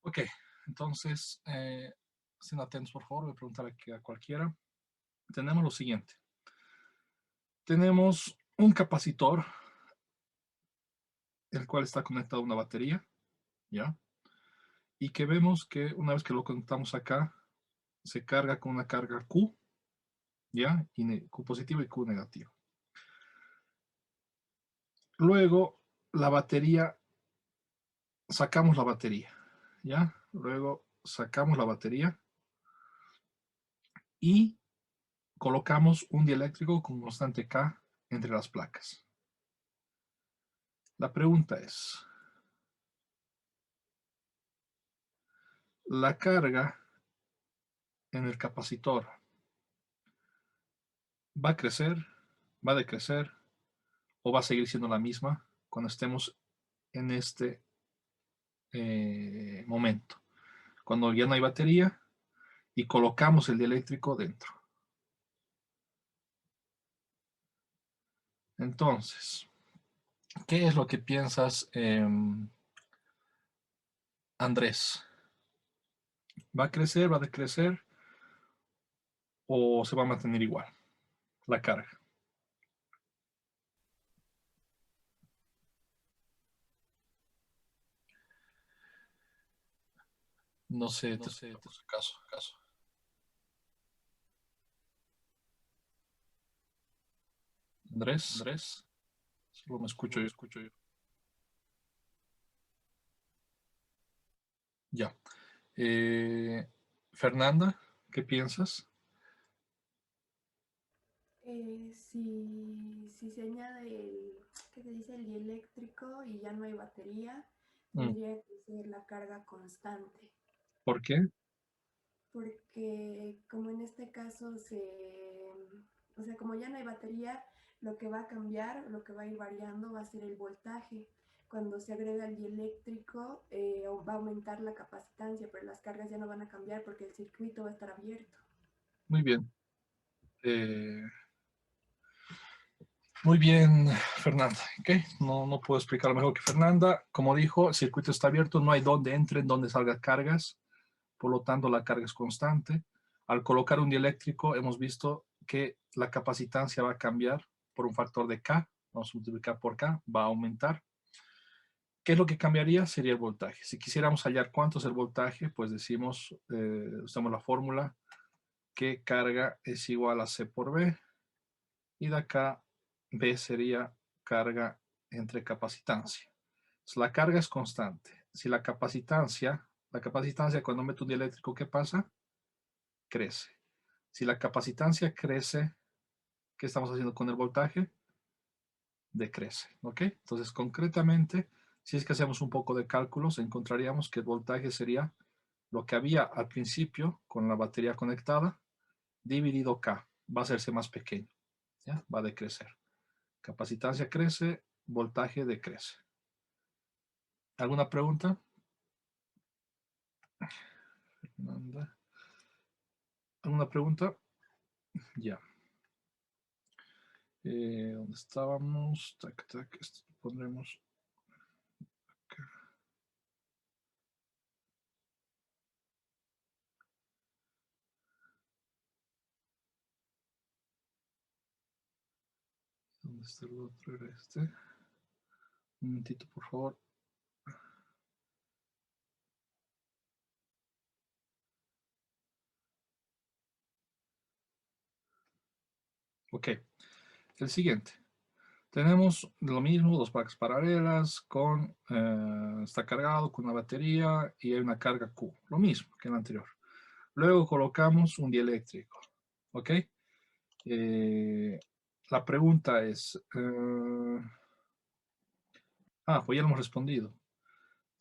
Ok, entonces, estén atentos, por favor, voy a preguntar aquí a cualquiera. Tenemos lo siguiente. Tenemos un capacitor, el cual está conectado a una batería, ¿ya? Y que vemos que una vez que lo conectamos acá, se carga con una carga Q, ¿ya? Q positivo y Q negativo. Luego, la batería, sacamos la batería, ¿ya? Luego, sacamos la batería y colocamos un dieléctrico con constante K entre las placas. La pregunta es, ¿la carga en el capacitor va a crecer, va a decrecer o va a seguir siendo la misma cuando estemos en este momento? Cuando ya no hay batería y colocamos el dieléctrico dentro. Entonces, ¿qué es lo que piensas, Andrés? ¿Va a crecer, va a decrecer o se va a mantener igual la carga? No sé, te escucho por si acaso. Andrés, solo me escucho yo. Ya. Fernanda, ¿qué piensas? Si se añade ¿qué se dice? El dieléctrico y ya no hay batería, Mm, tendría que ser la carga constante, ¿por qué? porque como en este caso o sea, como ya no hay batería, lo que va a cambiar, lo que va a ir variando va a ser el voltaje. Cuando se agrega el dieléctrico, va a aumentar la capacitancia, pero las cargas ya no van a cambiar porque el circuito va a estar abierto. Muy bien. Eh, Muy bien, Fernanda. ¿Okay? No puedo explicarlo mejor que Fernanda. Como dijo, el circuito está abierto, no hay donde entren, donde salgan cargas, por lo tanto la carga es constante. Al colocar un dieléctrico hemos visto que la capacitancia va a cambiar por un factor de K, vamos a multiplicar por K, va a aumentar. ¿Qué es lo que cambiaría? Sería el voltaje. Si quisiéramos hallar cuánto es el voltaje, pues decimos, usamos la fórmula que carga es igual a C por B, y de acá B sería carga entre capacitancia. Entonces, la carga es constante. Si la capacitancia cuando meto un dieléctrico, ¿qué pasa? Crece. Si la capacitancia crece, ¿qué estamos haciendo con el voltaje? Decrece, ¿ok? Entonces, concretamente, si es que hacemos un poco de cálculos, encontraríamos que el voltaje sería lo que había al principio con la batería conectada, dividido K. Va a hacerse más pequeño, ¿ya? Va a decrecer. Capacitancia crece, voltaje decrece. ¿Alguna pregunta? ¿Alguna pregunta? Ya. ¿Dónde estábamos? Tac, tac, esto lo pondremos acá. ¿Dónde está el otro? Era este. Un momentito, por favor. Ok, el siguiente. Tenemos lo mismo, dos placas paralelas, está cargado con una batería y hay una carga Q. Lo mismo que en el anterior. Luego colocamos un dieléctrico. ¿Ok? La pregunta es, pues ya lo hemos respondido.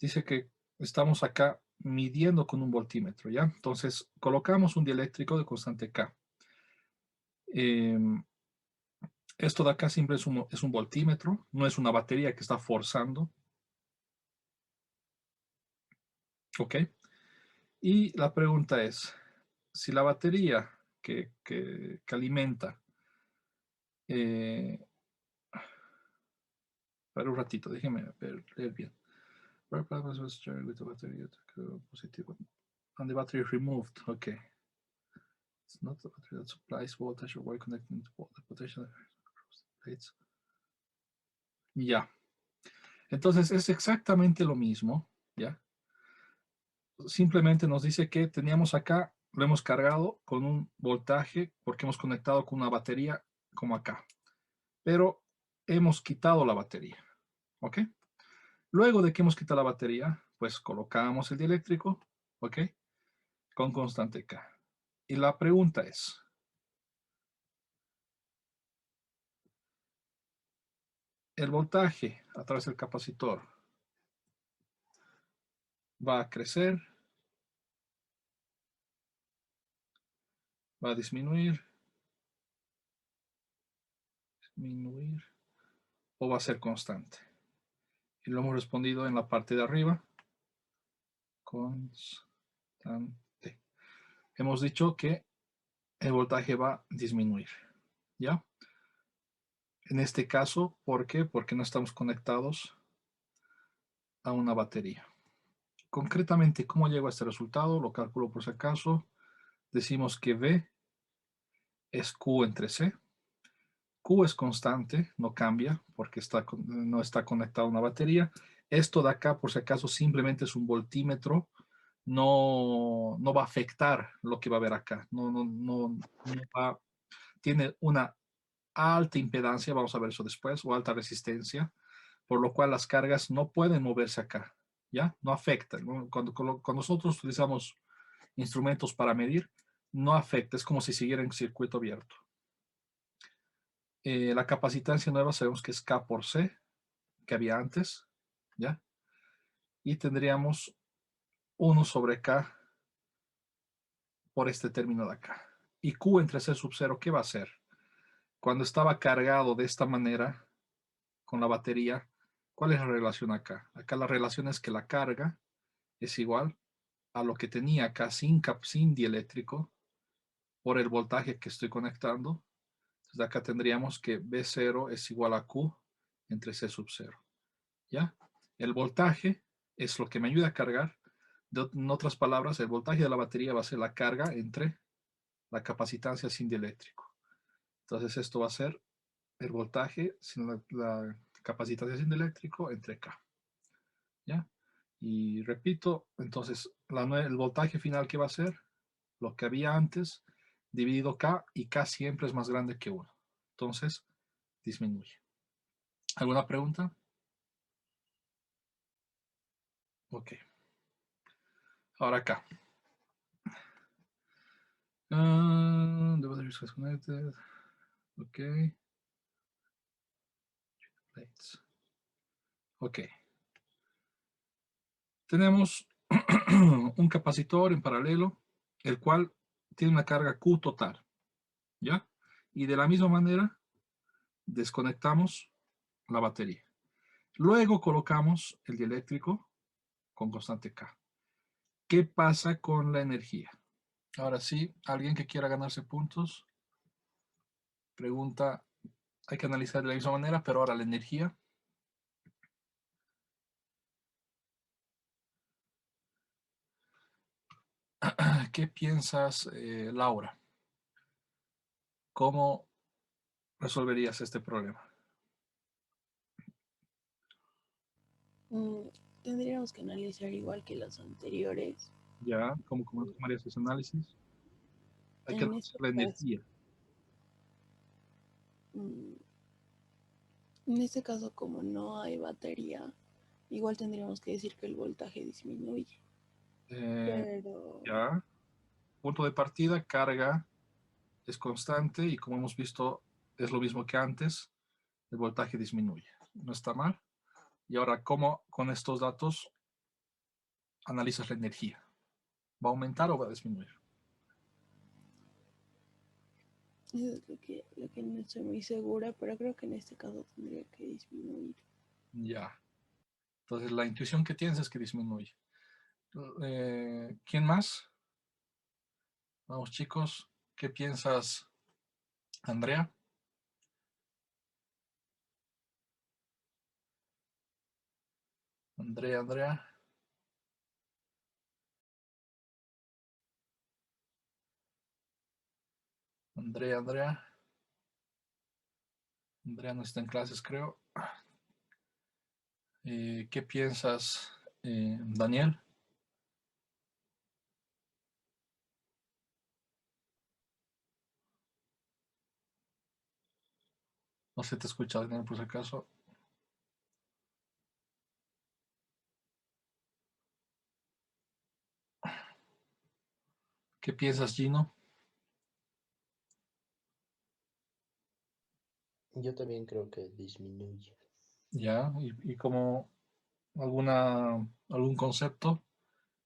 Dice que estamos acá midiendo con un voltímetro, ¿ya? Entonces, colocamos un dieléctrico de constante K. Eh, Esto de acá siempre es un voltímetro, no es una batería que está forzando, ¿ok? Y la pregunta es, si la batería que alimenta, para un ratito, déjenme leer bien. Purpose was charged with the battery positive and the battery is removed. Okay. It's not the battery that supplies voltage or wire connecting to the potential plates. Ya. Entonces es exactamente lo mismo, ¿ya? Simplemente nos dice que teníamos acá, lo hemos cargado con un voltaje porque hemos conectado con una batería como acá. Pero hemos quitado la batería, ¿ok? Luego de que hemos quitado la batería, pues colocamos el dieléctrico, ¿ok? Con constante K. Y la pregunta es, el voltaje a través del capacitor va a crecer, va a disminuir, o va a ser constante. Y lo hemos respondido en la parte de arriba. Constante. Hemos dicho que el voltaje va a disminuir, ¿ya? En este caso, ¿por qué? Porque no estamos conectados a una batería. Concretamente, ¿cómo llego a este resultado? Lo calculo por si acaso. Decimos que V es Q entre C. Q es constante, no cambia porque no está conectado a una batería. Esto de acá, por si acaso, simplemente es un voltímetro. No va a afectar lo que va a haber acá. No va, tiene una alta impedancia, vamos a ver eso después, o alta resistencia, por lo cual las cargas no pueden moverse acá, ¿ya? No afecta. Cuando nosotros utilizamos instrumentos para medir, no afecta, es como si siguiera en circuito abierto. La capacitancia nueva sabemos que es K por C, que había antes, ¿ya? Y tendríamos 1 sobre K por este término de acá. Y Q entre C sub 0, ¿qué va a hacer? Cuando estaba cargado de esta manera, con la batería, ¿cuál es la relación acá? Acá la relación es que la carga es igual a lo que tenía acá sin dieléctrico por el voltaje que estoy conectando. Entonces acá tendríamos que B0 es igual a Q entre C sub 0. ¿Ya? El voltaje es lo que me ayuda a cargar. En otras palabras, el voltaje de la batería va a ser la carga entre la capacitancia sin dieléctrico. Entonces esto va a ser el voltaje sin la capacitancia sin dieléctrico entre K. ¿Ya? Y repito, entonces el voltaje final que va a ser lo que había antes dividido K, y K siempre es más grande que 1. Entonces disminuye. ¿Alguna pregunta? Ok. Ahora acá. The battery is connected. Ok. Plates. Ok. Tenemos un capacitor en paralelo, el cual tiene una carga Q total. ¿Ya? Y de la misma manera, desconectamos la batería. Luego colocamos el dieléctrico con constante K. ¿Qué pasa con la energía? Ahora sí, alguien que quiera ganarse puntos, pregunta, hay que analizar de la misma manera, pero ahora la energía. ¿Qué piensas, Laura? ¿Cómo resolverías este problema? Tendríamos que analizar igual que los anteriores. ¿Ya? ¿Cómo harías ese análisis? Hay que En analizar este la caso, energía. en este caso, como no hay batería, igual tendríamos que decir que el voltaje disminuye. Pero ¿Ya? Punto de partida, carga es constante y como hemos visto es lo mismo que antes, el voltaje disminuye. No está mal. Y ahora, ¿cómo con estos datos analizas la energía? ¿Va a aumentar o va a disminuir? eso es lo que no estoy muy segura, pero creo que en este caso tendría que disminuir. Ya. Entonces, la intuición que tienes es que disminuye. ¿Quién más? Vamos, chicos. ¿Qué piensas, Andrea? Andrea, Andrea. Andrea, Andrea. Andrea no está en clases, creo. ¿Qué piensas, Daniel? No se te escucha, Daniel, por si acaso. ¿Qué piensas, Gino? Yo también creo que disminuye. Ya, y como algún concepto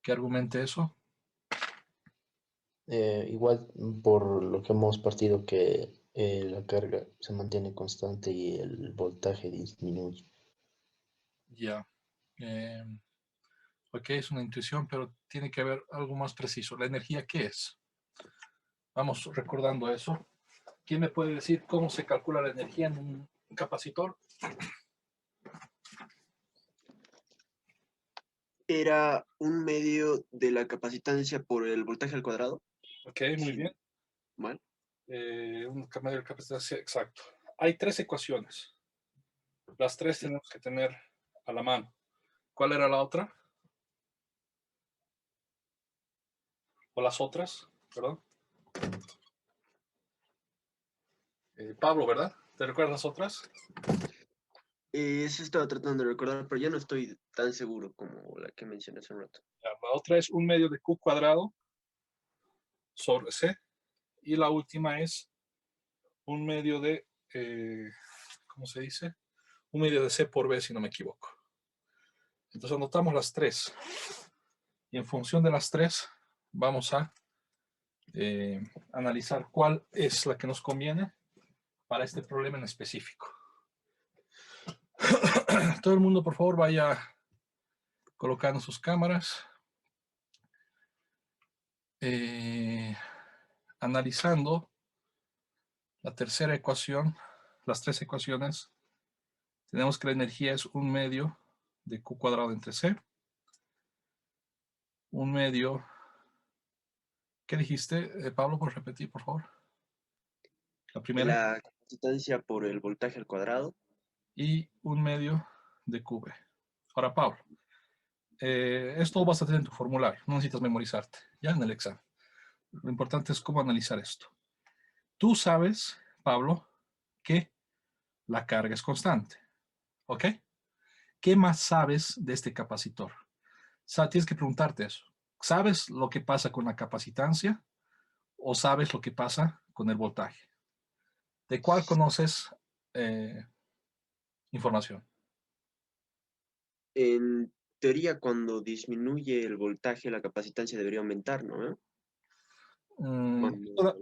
que argumente eso. Igual por lo que hemos partido que la carga se mantiene constante y el voltaje disminuye. Ya. Ok, es una intuición, pero tiene que haber algo más preciso. ¿La energía qué es? Vamos recordando eso. ¿Quién me puede decir cómo se calcula la energía en un capacitor? Era un medio de la capacitancia por el voltaje al cuadrado. Ok, muy bien. Mal. Un medio de capacitancia, exacto. Hay 3 ecuaciones. Las 3 tenemos que tener a la mano. ¿Cuál era la otra? ¿O las otras? Perdón. Pablo, ¿verdad? ¿Te recuerdas las otras? Eso estaba tratando de recordar, pero ya no estoy tan seguro como la que mencioné hace un rato. La otra es un medio de Q cuadrado sobre C. Y la última es un medio de, ¿cómo se dice? Un medio de C por B, si no me equivoco. Entonces anotamos las 3. Y en función de las 3, vamos a analizar cuál es la que nos conviene para este problema en específico. Todo el mundo, por favor, vaya colocando sus cámaras. Analizando la tercera ecuación, las 3 ecuaciones, tenemos que la energía es un medio de Q cuadrado entre C. Un medio. ¿Qué dijiste, Pablo? ¿Por repetir, por favor? La primera. La capacitancia por el voltaje al cuadrado. Y un medio de QB. Ahora, Pablo, esto vas a tener en tu formulario. No necesitas memorizarte, ya en el examen. Lo importante es cómo analizar esto. Tú sabes, Pablo, que la carga es constante. ¿Ok? ¿Qué más sabes de este capacitor? Tienes que preguntarte eso. ¿Sabes lo que pasa con la capacitancia o sabes lo que pasa con el voltaje? ¿De cuál conoces información? En teoría, cuando disminuye el voltaje, la capacitancia debería aumentar, ¿no?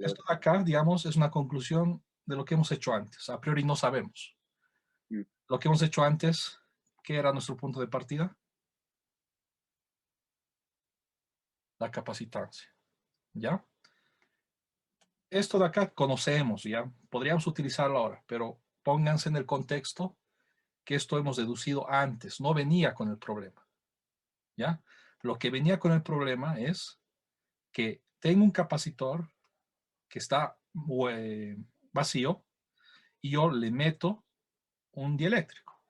Esto de acá, digamos, es una conclusión de lo que hemos hecho antes. A priori no sabemos. Lo que hemos hecho antes, ¿qué era nuestro punto de partida? La capacitancia. ¿Ya? Esto de acá conocemos, ¿ya? Podríamos utilizarlo ahora, pero pónganse en el contexto que esto hemos deducido antes, no venía con el problema. ¿Ya? Lo que venía con el problema es que tengo un capacitor que está vacío y yo le meto un dieléctrico.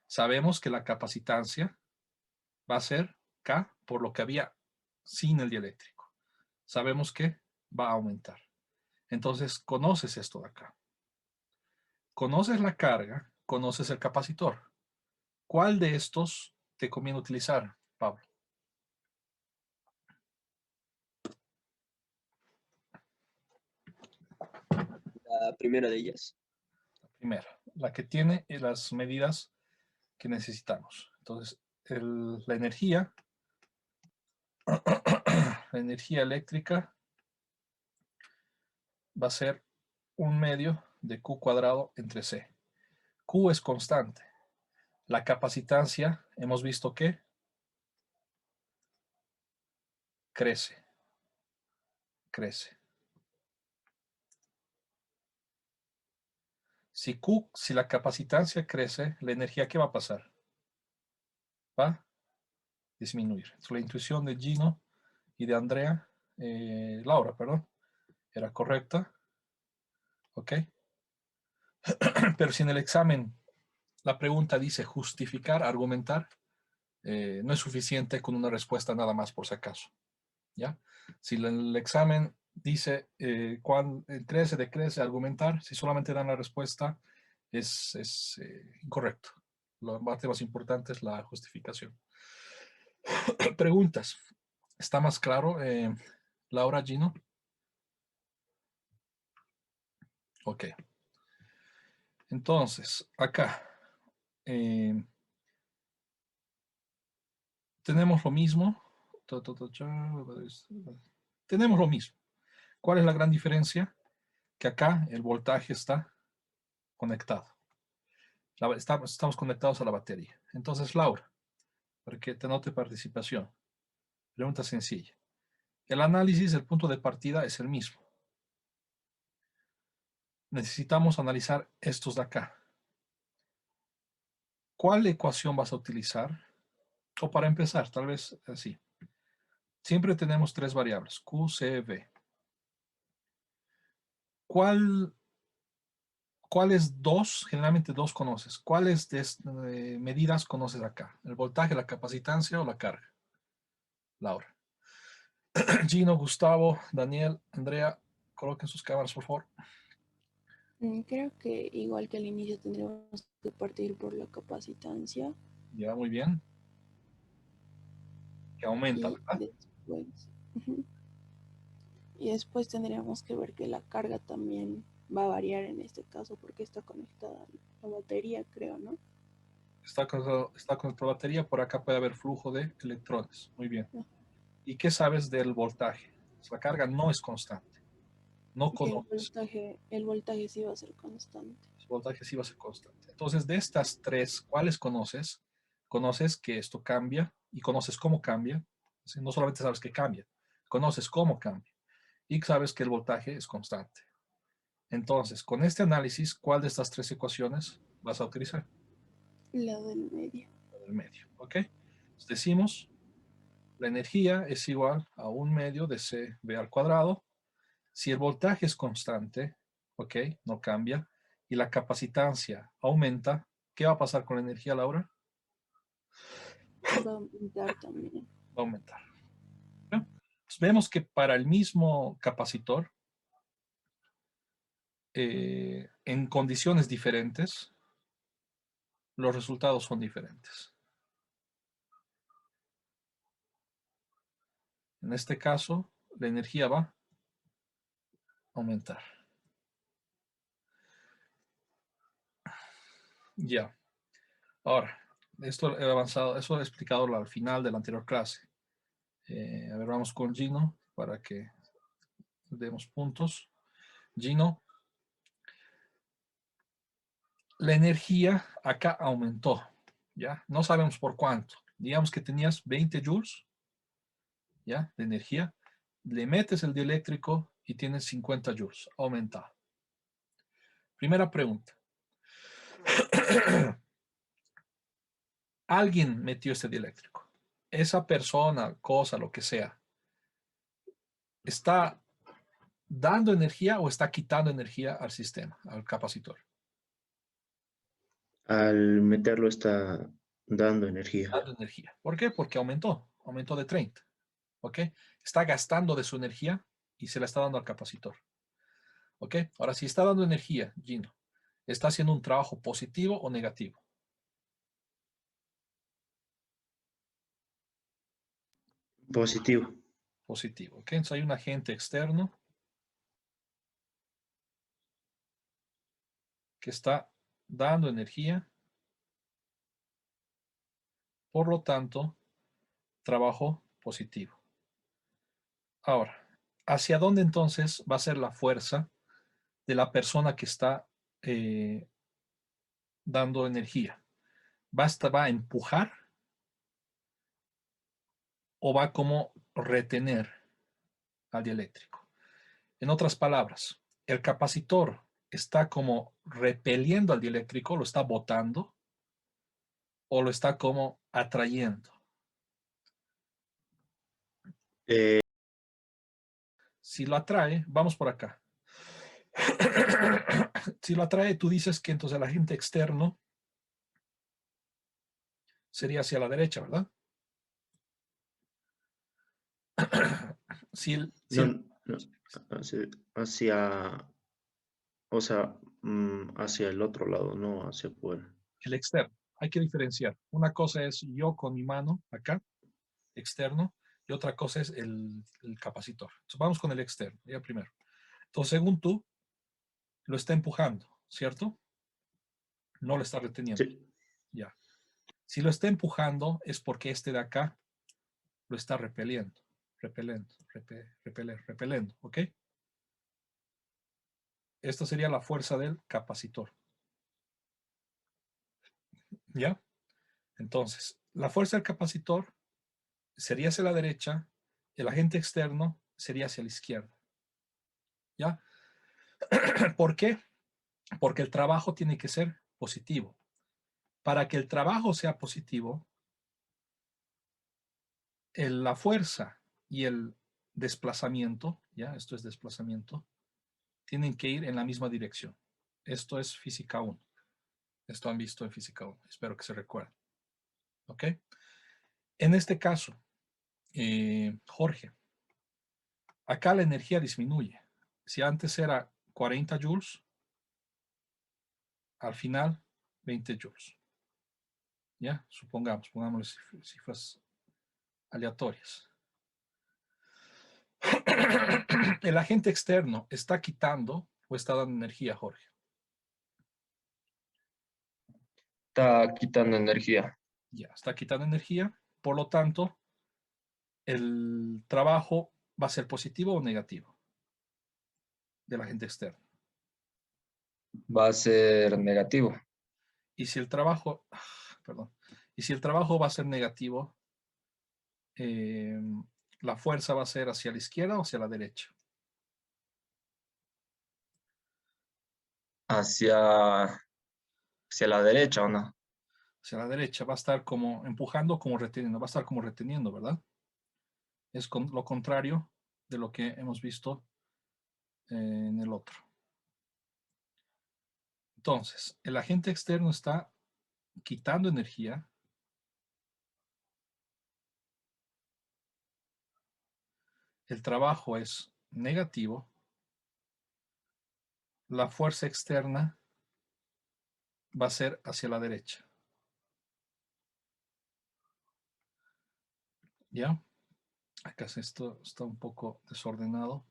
Sabemos que la capacitancia va a ser K por lo que había sin el dieléctrico. Sabemos que va a aumentar. Entonces, conoces esto de acá. Conoces la carga, conoces el capacitor. ¿Cuál de estos te conviene utilizar, Pablo? La primera de ellas. La primera, la que tiene las medidas que necesitamos. Entonces, la energía, la energía eléctrica va a ser un medio de Q cuadrado entre C. Q es constante. La capacitancia, hemos visto que crece. Crece. Si la capacitancia crece, la energía, ¿qué va a pasar? Va disminuir. Entonces, la intuición de Gino y de Andrea, Laura, perdón, era correcta. ¿Ok? Pero si en el examen la pregunta dice justificar, argumentar, no es suficiente con una respuesta nada más por si acaso. ¿Ya? Si el examen dice crece, decrece, argumentar, si solamente dan la respuesta, es incorrecto. La parte más importante es la justificación. Preguntas. ¿Está más claro, Laura, Gino? Ok. Entonces, acá tenemos lo mismo. Tenemos lo mismo. ¿Cuál es la gran diferencia? Que acá el voltaje está conectado. Estamos conectados a la batería. Entonces, Laura, para que te note participación. Pregunta sencilla. El análisis del punto de partida es el mismo. Necesitamos analizar estos de acá. ¿Cuál ecuación vas a utilizar? O para empezar, tal vez así. Siempre tenemos tres variables, Q, C, V. ¿Cuáles dos, generalmente dos conoces? ¿Cuáles medidas conoces acá? ¿El voltaje, la capacitancia o la carga? Laura. Gino, Gustavo, Daniel, Andrea, coloquen sus cámaras, por favor. Creo que igual que al inicio tendríamos que partir por la capacitancia. Ya, muy bien. Que aumenta, Y ¿verdad? después, y después tendríamos que ver que la carga también va a variar en este caso porque está conectada a la batería, creo, ¿no? Está conectada la batería, por acá puede haber flujo de electrones. Muy bien. Ah, ¿Y qué sabes del voltaje? La carga no es constante. No y conoces. el voltaje sí va a ser constante. El voltaje sí va a ser constante. Entonces, de estas tres, ¿cuáles conoces? Conoces que esto cambia y conoces cómo cambia. No solamente sabes que cambia, conoces cómo cambia y sabes que el voltaje es constante. Entonces, con este análisis, ¿cuál de estas tres ecuaciones vas a utilizar? La del medio. La del medio, ¿ok? Entonces decimos, la energía es igual a 1/2 de CV al cuadrado. Si el voltaje es constante, ¿ok? No cambia, y la capacitancia aumenta, ¿qué va a pasar con la energía, Laura? Va a aumentar también. Va a aumentar. ¿No? Pues vemos que para el mismo capacitor, en condiciones diferentes, los resultados son diferentes. En este caso, la energía va a aumentar. Ya. Ahora, esto he avanzado, eso he explicado al final de la anterior clase. A ver, vamos con Gino para que demos puntos. Gino, la energía acá aumentó, ¿ya? No sabemos por cuánto. Digamos que tenías 20 joules, ¿ya? De energía. Le metes el dieléctrico y tienes 50 joules, aumentado. Primera pregunta. Alguien metió este dieléctrico. Esa persona, cosa, lo que sea, ¿está dando energía o está quitando energía al sistema, al capacitor? Al meterlo está dando energía. Dando energía. ¿Por qué? Porque aumentó de 30. ¿Ok? Está gastando de su energía y se la está dando al capacitor. ¿Ok? Ahora, si está dando energía, Gino, ¿está haciendo un trabajo positivo o negativo? Positivo. Positivo. ¿Ok? Entonces hay un agente externo que está dando energía. Por lo tanto, trabajo positivo. Ahora, ¿hacia dónde entonces va a ser la fuerza de la persona que está dando energía? ¿Va a empujar o va como retener al dieléctrico? En otras palabras, el capacitor está como repeliendo al dieléctrico, lo está botando o lo está como atrayendo. Si lo atrae, vamos por acá. Si lo atrae, tú dices que entonces el agente externo sería hacia la derecha, ¿verdad? Si el, si No, el- no, hacia, o sea, hacia el otro lado, no hacia afuera. el externo, hay que diferenciar. Una cosa es yo con mi mano acá, externo, y otra cosa es el capacitor. Entonces, vamos con el externo, ya primero. Entonces, según tú, lo está empujando, ¿cierto? No lo está reteniendo. Sí. Ya. Si lo está empujando es porque este de acá lo está repeliendo, repelendo, ¿ok? Esta sería la fuerza del capacitor, ¿ya? Entonces, la fuerza del capacitor sería hacia la derecha, el agente externo sería hacia la izquierda, ¿ya? ¿Por qué? Porque el trabajo tiene que ser positivo. Para que el trabajo sea positivo, la fuerza y el desplazamiento, ¿ya? Esto es desplazamiento, tienen que ir en la misma dirección. Esto es física 1. Esto han visto en física 1. Espero que se recuerden. ¿Ok? En este caso, Jorge, acá la energía disminuye. Si antes era 40 joules, al final 20 joules. ¿Ya? Pongámosle cifras aleatorias. El agente externo está quitando o está dando energía, Jorge. Está quitando energía. Ya, está quitando energía. Por lo tanto, el trabajo va a ser positivo o negativo del agente externo. Va a ser negativo. Y si el trabajo, perdón, y si el trabajo va a ser negativo, la fuerza va a ser hacia la izquierda o hacia la derecha. Hacia la derecha, ¿o no? Hacia la derecha va a estar como empujando, como reteniendo, va a estar como reteniendo, ¿verdad? Es lo contrario de lo que hemos visto en el otro. Entonces, el agente externo está quitando energía. El trabajo es negativo. La fuerza externa va a ser hacia la derecha. ¿Ya? Acá esto está un poco desordenado.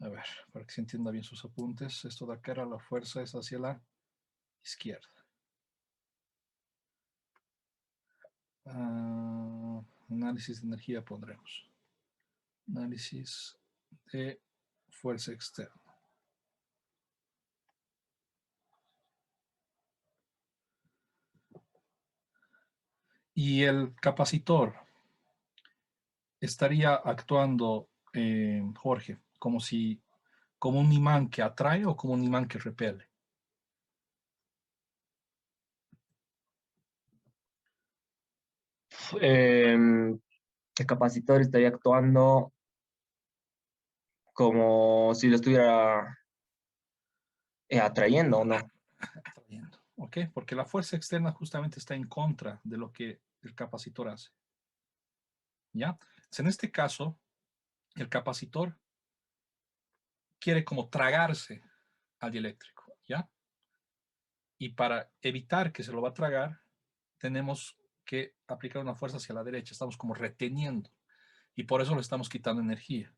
A ver, para que se entienda bien sus apuntes. Esto de acá, la fuerza es hacia la izquierda. Análisis de energía pondremos. Análisis de fuerza externa. Y el capacitor estaría actuando, Jorge, como un imán que atrae o como un imán que repele. El capacitor estaría actuando como si lo estuviera atrayendo, ¿o no? Atrayendo, ¿ok? Porque la fuerza externa justamente está en contra de lo que el capacitor hace. ¿Ya? Entonces, en este caso, el capacitor quiere como tragarse al dieléctrico, ¿ya? Y para evitar que se lo va a tragar, tenemos que aplicar una fuerza hacia la derecha. Estamos como reteniendo y por eso le estamos quitando energía.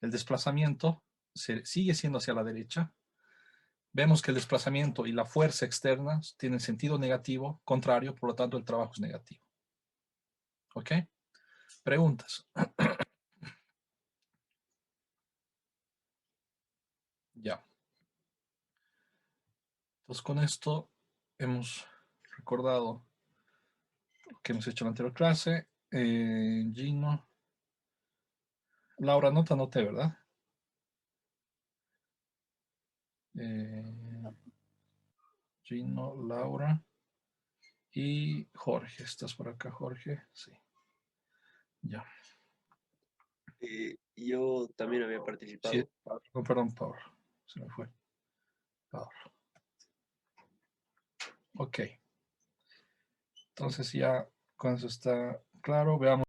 El desplazamiento sigue siendo hacia la derecha. Vemos que el desplazamiento y la fuerza externa tienen sentido negativo, contrario, por lo tanto el trabajo es negativo. ¿Ok? Preguntas. Ya. Entonces con esto hemos recordado lo que hemos hecho en la anterior clase. Gino. Laura, no te anoté, ¿verdad? Gino, Laura y Jorge. ¿Estás por acá, Jorge? Sí. Ya. Yo también había participado. Sí, no, perdón, Pablo. Se me fue. Pablo. Ok. Entonces ya con eso está claro. Veamos.